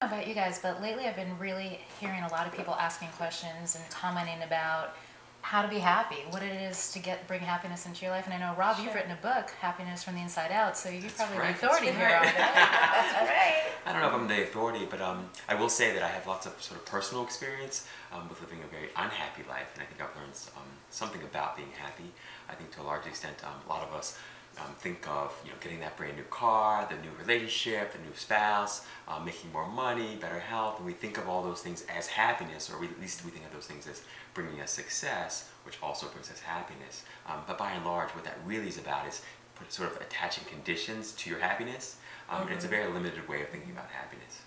I don't know about you guys, but lately I've been really hearing a lot of people asking questions and commenting about how to be happy, what it is to bring happiness into your life. And I know, Rob, you've written a book, Happiness from the Inside Out, so you're probably the authority here on that. That's right. I don't know if I'm the authority, but I will say that I have lots of sort of personal experience with living a very unhappy life, and I think I've learned something about being happy. I think to a large extent, a lot of us think of getting that brand new car, the new relationship, the new spouse, making more money, better health, and we think of all those things as happiness, or at least we think of those things as bringing us success, which also brings us happiness. But by and large, what that really is about is sort of attaching conditions to your happiness, and it's a very limited way of thinking about happiness.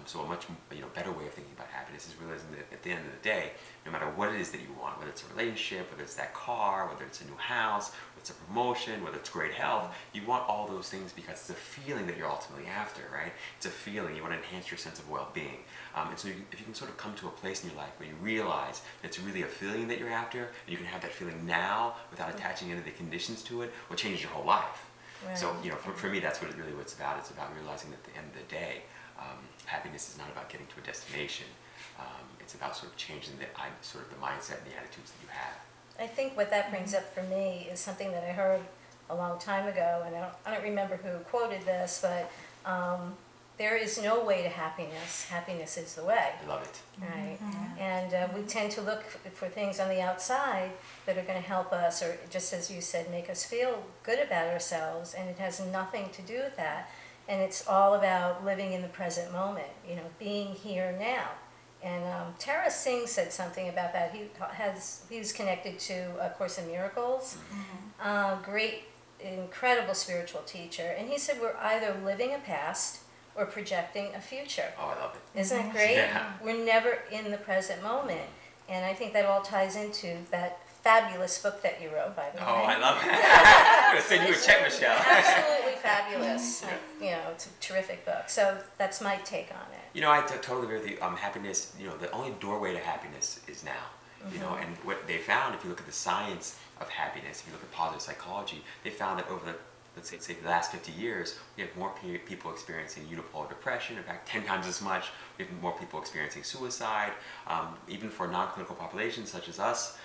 So a much better way of thinking about happiness is realizing that at the end of the day, no matter what it is that you want, whether it's a relationship, whether it's that car, whether it's a new house, whether it's a promotion, whether it's great health, you want all those things because it's a feeling that you're ultimately after, right? It's a feeling. You want to enhance your sense of well-being. And so if you can sort of come to a place in your life where you realize that it's really a feeling that you're after, and you can have that feeling now without attaching any of the conditions to it, will change your whole life. Right. So for me, that's what it's about. It's about realizing that at the end of the day, happiness is not about getting to a destination. It's about sort of changing the mindset and the attitudes that you have. I think what that brings up for me is something that I heard a long time ago, and I don't remember who quoted this, but there is no way to happiness. Happiness is the way. I love it. Right. And we tend to look for things on the outside that are going to help us, or just as you said, make us feel good about ourselves, and it has nothing to do with that. And it's all about living in the present moment, being here now. And Tara Singh said something about that. He's connected to A Course in Miracles, great, incredible spiritual teacher. And he said we're either living a past or projecting a future. Oh, I love it. Isn't that great? Yeah. We're never in the present moment. And I think that all ties into that fabulous book that you wrote, by the way. Oh, I love it. I'm going to send you a check, Michele. Absolutely fabulous. It's a terrific book. So that's my take on it. I totally agree with you. Happiness, the only doorway to happiness is now. And what they found, if you look at the science of happiness, if you look at positive psychology, they found that over let's say the last 50 years, we have more people experiencing unipolar depression, in fact 10 times as much. We have more people experiencing suicide. Even for non-clinical populations such as us,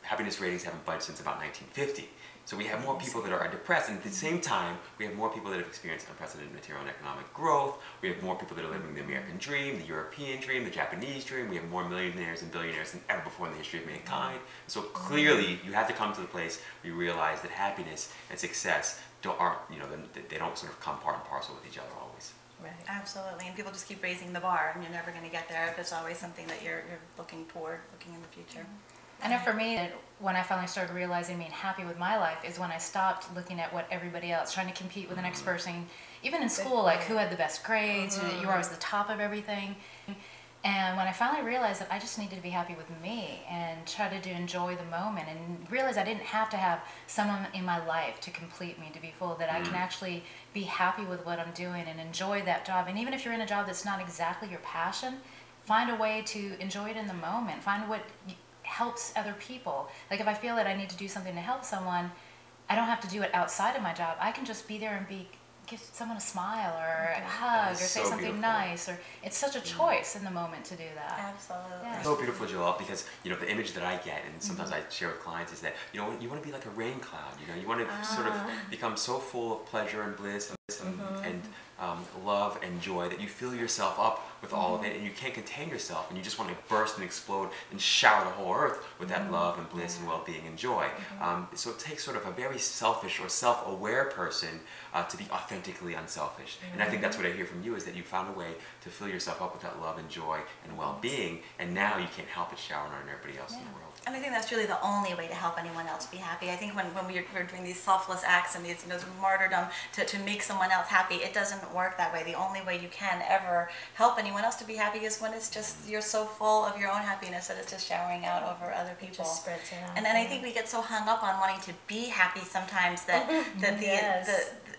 happiness ratings haven't budged since about 1950. So we have more people that are depressed, and at the same time, we have more people that have experienced unprecedented material and economic growth. We have more people that are living the American dream, the European dream, the Japanese dream. We have more millionaires and billionaires than ever before in the history of mankind. So clearly, you have to come to the place where you realize that happiness and success they don't sort of come part and parcel with each other always. Right. Absolutely, and people just keep raising the bar, and you're never going to get there if it's always something that you're looking toward, looking in the future. I know for me, when I finally started realizing being happy with my life is when I stopped looking at what everybody else, trying to compete with the next person. Even in school, like who had the best grades, you were always the top of everything. And when I finally realized that I just needed to be happy with me and try to enjoy the moment and realize I didn't have to have someone in my life to complete me, to be full, that I can actually be happy with what I'm doing and enjoy that job. And even if you're in a job that's not exactly your passion, find a way to enjoy it in the moment. Find what helps other people. Like if I feel that I need to do something to help someone, I don't have to do it outside of my job. I can just be there and give someone a smile or a hug or say something nice. Or it's such a choice in the moment to do that. Absolutely. Yeah. It's so beautiful, Joelle, because the image that I get, and sometimes I share with clients, is that you want to be like a rain cloud. You want to sort of become so full of pleasure and bliss and love and joy that you fill yourself up with all of it, and you can't contain yourself, and you just want to burst and explode and shower the whole earth with that love and bliss and well-being and joy. So it takes sort of a very selfish or self-aware person to be authentically unselfish. And I think that's what I hear from you, is that you found a way to fill yourself up with that love and joy and well-being, and now you can't help but shower on everybody else in the world. And I think that's really the only way to help anyone else be happy. I think when we're doing these selfless acts and these martyrdom to make someone else happy, it doesn't work that way. The only way you can ever help anyone else to be happy is when it's just you're so full of your own happiness that it's just showering out over other people. It just spreads out. And then I think we get so hung up on wanting to be happy sometimes that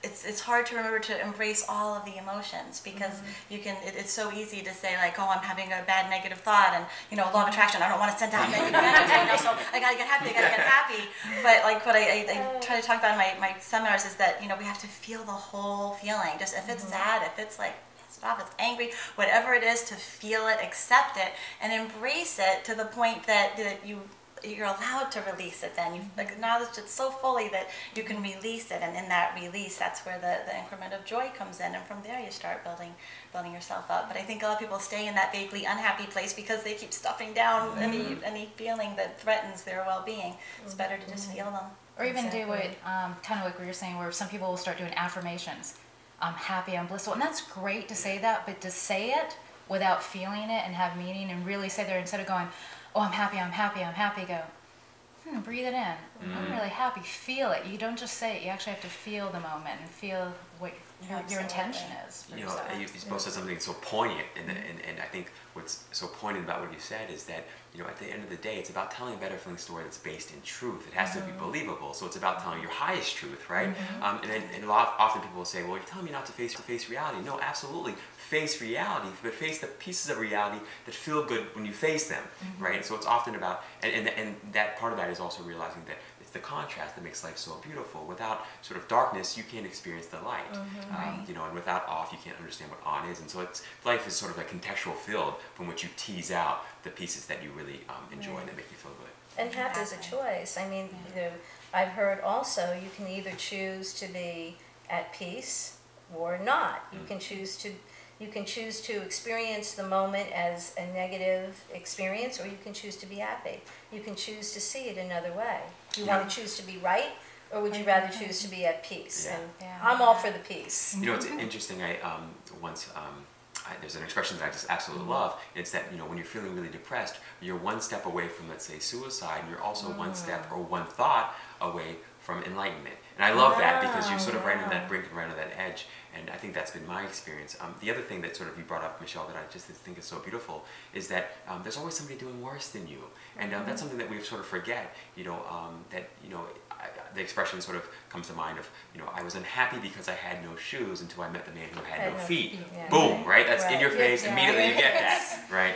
it's hard to remember to embrace all of the emotions, because it's so easy to say like, oh, I'm having a bad negative thought, and law of attraction, I don't want to send out negative energy, so I gotta get happy, But like what I try to talk about in my seminars is that we have to feel the whole feeling. Just if it's sad, if it's like pissed off, it's angry, whatever it is, to feel it, accept it, and embrace it to the point that you're allowed to release it. Then you've acknowledged it so fully that you can release it, and in that release, that's where the increment of joy comes in, and from there you start building yourself up. But I think a lot of people stay in that vaguely unhappy place because they keep stuffing down any feeling that threatens their well-being. It's better to just feel them. Or even do what, kind of like we were saying, where some people will start doing affirmations. I'm happy, I'm blissful. And that's great to say that, but to say it without feeling it and have meaning and really say there, instead of going, oh, I'm happy, I'm happy, I'm happy, go, breathe it in. I'm really happy. Feel it. You don't just say it. You actually have to feel the moment and feel what your intention is. You know, you both said something so poignant, and I think what's so poignant about what you said is that, you know, at the end of the day, it's about telling a better feeling story that's based in truth. It has to be believable, so it's about telling your highest truth, right? And often people will say, well, you're telling me not to face reality. No, absolutely. Face reality, but face the pieces of reality that feel good when you face them, right? So it's often about, and that part of that is also realizing that it's the contrast that makes life so beautiful. Without sort of darkness, you can't experience the light, you know, and without off, you can't understand what on is. And so life is sort of a contextual field from which you tease out the pieces that you really enjoy and that make you feel good. And happy is a choice. I mean, you know, I've heard also you can either choose to be at peace or not. You can choose to experience the moment as a negative experience, or you can choose to be happy. You can choose to see it another way. Do you want to choose to be right, or would you rather choose to be at peace? And I'm all for the peace. You know, it's interesting. I there's an expression that I just absolutely love. It's that, you know, when you're feeling really depressed, you're one step away from, let's say, suicide, and you're also one step or one thought away from enlightenment. And I love that because you're sort of right on that brink and right on that edge. And I think that's been my experience. The other thing that sort of you brought up, Michele, that I just think is so beautiful is that there's always somebody doing worse than you. And that's something that we sort of forget, you know, that, you know, the expression sort of comes to mind of, you know, I was unhappy because I had no shoes until I met the man who had no feet. Boom, right? That's in your face, immediately you get that, right?